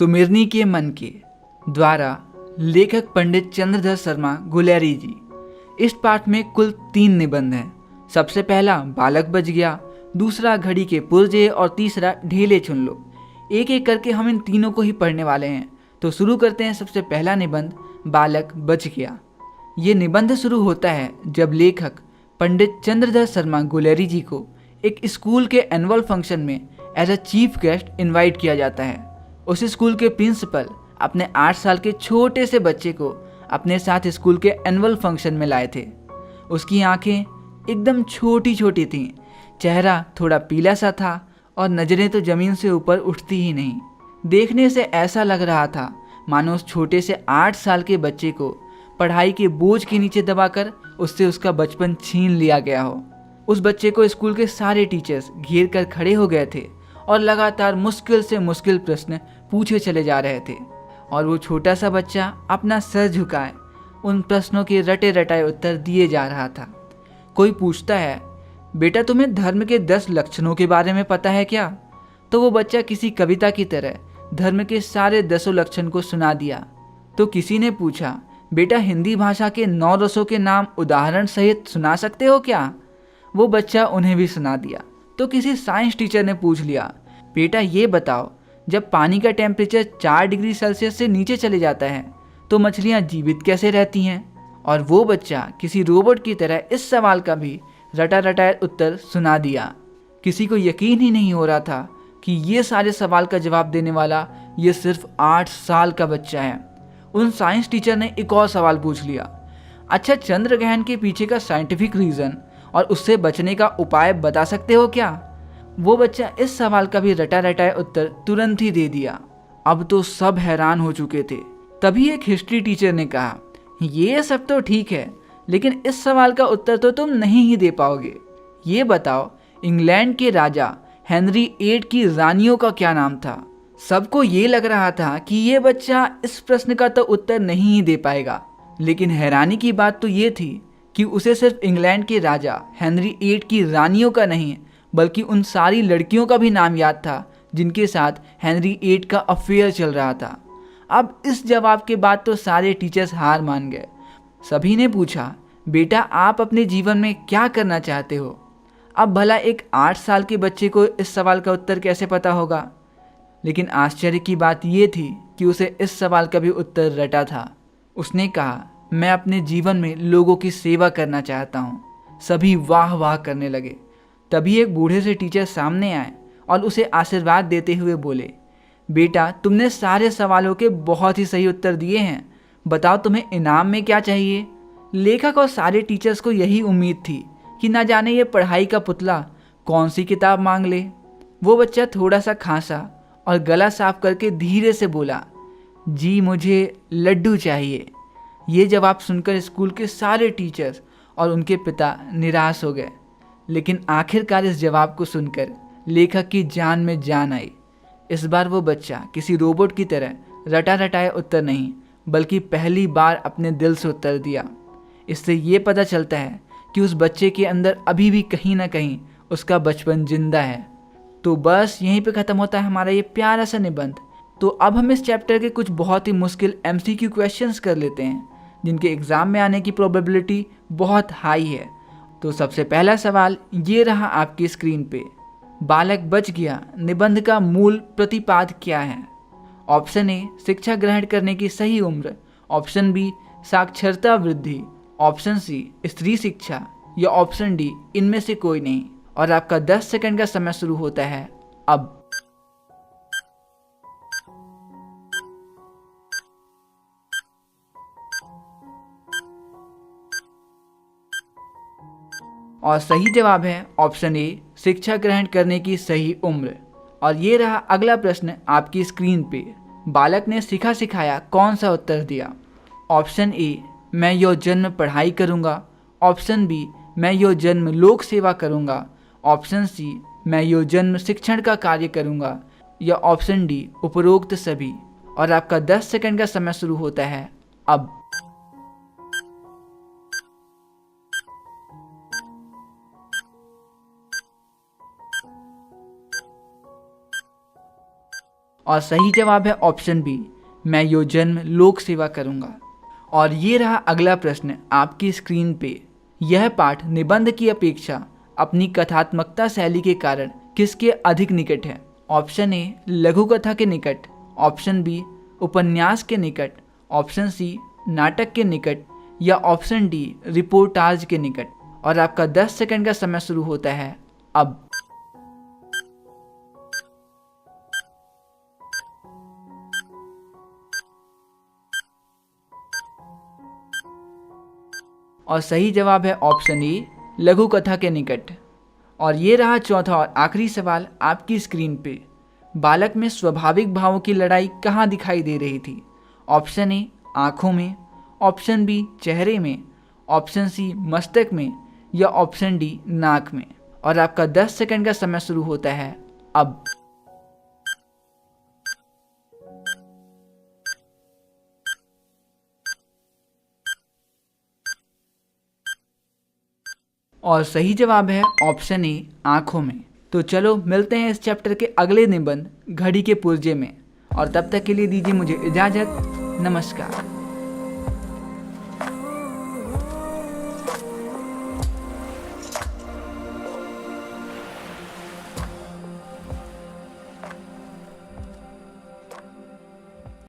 सुमिरनी के मन के द्वारा लेखक पंडित चंद्रधर शर्मा गुलेरी जी। इस पाठ में कुल 3 निबंध हैं। सबसे पहला बालक बच गया, दूसरा घड़ी के पुर्जे और तीसरा ढेले चुन लो। एक एक करके हम इन तीनों को ही पढ़ने वाले हैं। तो शुरू करते हैं। सबसे पहला निबंध बालक बच गया। ये निबंध शुरू होता है जब लेखक पंडित चंद्रधर शर्मा गुलेरी जी को एक स्कूल के एनुअल फंक्शन में as a chief guest invite किया जाता है। उस स्कूल के प्रिंसिपल अपने 8 साल के छोटे से बच्चे को अपने साथ स्कूल के एनुअल फंक्शन में लाए थे। उसकी आंखें एकदम छोटी छोटी थीं, चेहरा थोड़ा पीला सा था और नज़रें तो ज़मीन से ऊपर उठती ही नहीं। देखने से ऐसा लग रहा था मानो उस छोटे से 8 साल के बच्चे को पढ़ाई के बोझ के नीचे दबाकर उससे उसका बचपन छीन लिया गया हो। उस बच्चे को स्कूल के सारे टीचर्स घेर कर खड़े हो गए थे और लगातार मुश्किल से मुश्किल प्रश्न पूछे चले जा रहे थे और वो छोटा सा बच्चा अपना सर झुकाए उन प्रश्नों के रटे रटाए उत्तर दिए जा रहा था। कोई पूछता है, बेटा तुम्हें धर्म के 10 लक्षणों के बारे में पता है क्या? तो वो बच्चा किसी कविता की तरह धर्म के सारे 10 लक्षण को सुना दिया। तो किसी ने पूछा, बेटा हिंदी भाषा के 9 रसों के नाम उदाहरण सहित सुना सकते हो क्या? वो बच्चा उन्हें भी सुना दिया। तो किसी साइंस टीचर ने पूछ लिया, बेटा ये बताओ जब पानी का टेम्परेचर 4 डिग्री सेल्सियस से नीचे चले जाता है तो मछलियाँ जीवित कैसे रहती हैं? और वो बच्चा किसी रोबोट की तरह इस सवाल का भी रटा रटाया उत्तर सुना दिया। किसी को यकीन ही नहीं हो रहा था कि ये सारे सवाल का जवाब देने वाला ये सिर्फ 8 साल का बच्चा है। उन साइंस टीचर ने एक और सवाल पूछ लिया, अच्छा चंद्र ग्रहण के पीछे का साइंटिफिक रीज़न और उससे बचने का उपाय बता सकते हो क्या? वो बच्चा इस सवाल का भी रटा रटाया उत्तर तुरंत ही दे दिया। अब तो सब हैरान हो चुके थे। तभी एक हिस्ट्री टीचर ने कहा, ये सब तो ठीक है लेकिन इस सवाल का उत्तर तो तुम नहीं ही दे पाओगे। ये बताओ इंग्लैंड के राजा हेनरी 8 की रानियों का क्या नाम था? सबको ये लग रहा था कि ये बच्चा इस प्रश्न का तो उत्तर नहीं ही दे पाएगा, लेकिन हैरानी की बात तो ये थी कि उसे सिर्फ इंग्लैंड के राजा हेनरी 8 की रानियों का नहीं बल्कि उन सारी लड़कियों का भी नाम याद था जिनके साथ हेनरी 8 का अफेयर चल रहा था। अब इस जवाब के बाद तो सारे टीचर्स हार मान गए। सभी ने पूछा, बेटा आप अपने जीवन में क्या करना चाहते हो? अब भला एक 8 साल के बच्चे को इस सवाल का उत्तर कैसे पता होगा? लेकिन आश्चर्य की बात यह थी कि उसे इस सवाल का भी उत्तर रटा था। उसने कहा, मैं अपने जीवन में लोगों की सेवा करना चाहता हूँ। सभी वाह वाह करने लगे। तभी एक बूढ़े से टीचर सामने आए और उसे आशीर्वाद देते हुए बोले, बेटा तुमने सारे सवालों के बहुत ही सही उत्तर दिए हैं, बताओ तुम्हें इनाम में क्या चाहिए? लेखक और सारे टीचर्स को यही उम्मीद थी कि ना जाने ये पढ़ाई का पुतला कौन सी किताब मांग ले। वो बच्चा थोड़ा सा खांसा और गला साफ करके धीरे से बोला, जी मुझे लड्डू चाहिए। ये जवाब सुनकर स्कूल के सारे टीचर्स और उनके पिता निराश हो गए। लेकिन आखिरकार इस जवाब को सुनकर लेखक की जान में जान आई। इस बार वो बच्चा किसी रोबोट की तरह रटा रटाया उत्तर नहीं बल्कि पहली बार अपने दिल से उत्तर दिया। इससे ये पता चलता है कि उस बच्चे के अंदर अभी भी कहीं ना कहीं उसका बचपन जिंदा है। तो बस यहीं पे ख़त्म होता है हमारा ये प्यारा सा निबंध। तो अब हम इस चैप्टर के कुछ बहुत ही मुश्किल MCQ क्वेश्चंस कर लेते हैं जिनके एग्ज़ाम में आने की प्रोबेबिलिटी बहुत हाई है। तो सबसे पहला सवाल ये रहा आपकी स्क्रीन पे, बालक बच गया निबंध का मूल प्रतिपाद क्या है? ऑप्शन ए शिक्षा ग्रहण करने की सही उम्र, ऑप्शन बी साक्षरता वृद्धि, ऑप्शन सी स्त्री शिक्षा या ऑप्शन डी इनमें से कोई नहीं। और आपका 10 सेकंड का समय शुरू होता है अब। और सही जवाब है ऑप्शन ए शिक्षा ग्रहण करने की सही उम्र। और ये रहा अगला प्रश्न आपकी स्क्रीन पे, बालक ने सीखा सिखाया कौन सा उत्तर दिया? ऑप्शन ए मैं यो जन्म पढ़ाई करूँगा, ऑप्शन बी मैं यो जन्म लोक सेवा करूँगा, ऑप्शन सी मैं यो जन्म शिक्षण का कार्य करूँगा या ऑप्शन डी उपरोक्त सभी। और आपका 10 सेकंड का समय शुरू होता है अब। और सही जवाब है ऑप्शन बी, मैं यो जन्म लोक सेवा करूंगा। और ये रहा अगला प्रश्न आपकी स्क्रीन पे। यह पाठ निबंध की अपेक्षा अपनी कथात्मकता शैली के कारण किसके अधिक निकट है? ऑप्शन ए लघु कथा के निकट, ऑप्शन बी उपन्यास के निकट, ऑप्शन सी नाटक के निकट या ऑप्शन डी रिपोर्टाज के निकट। और आपका 10 सेकंड का समय शुरू होता है अब। और सही जवाब है ऑप्शन ए लघु कथा के निकट। और ये रहा चौथा और आखिरी सवाल आपकी स्क्रीन पे। बालक में स्वाभाविक भावों की लड़ाई कहाँ दिखाई दे रही थी? ऑप्शन ए आँखों में, ऑप्शन बी चेहरे में, ऑप्शन सी मस्तक में या ऑप्शन डी नाक में। और आपका 10 सेकंड का समय शुरू होता है अब। और सही जवाब है ऑप्शन ए आँखों में। तो चलो मिलते हैं इस चैप्टर के अगले निबंध घड़ी के पुर्जे में, और तब तक के लिए दीजिए मुझे इजाज़त। नमस्कार।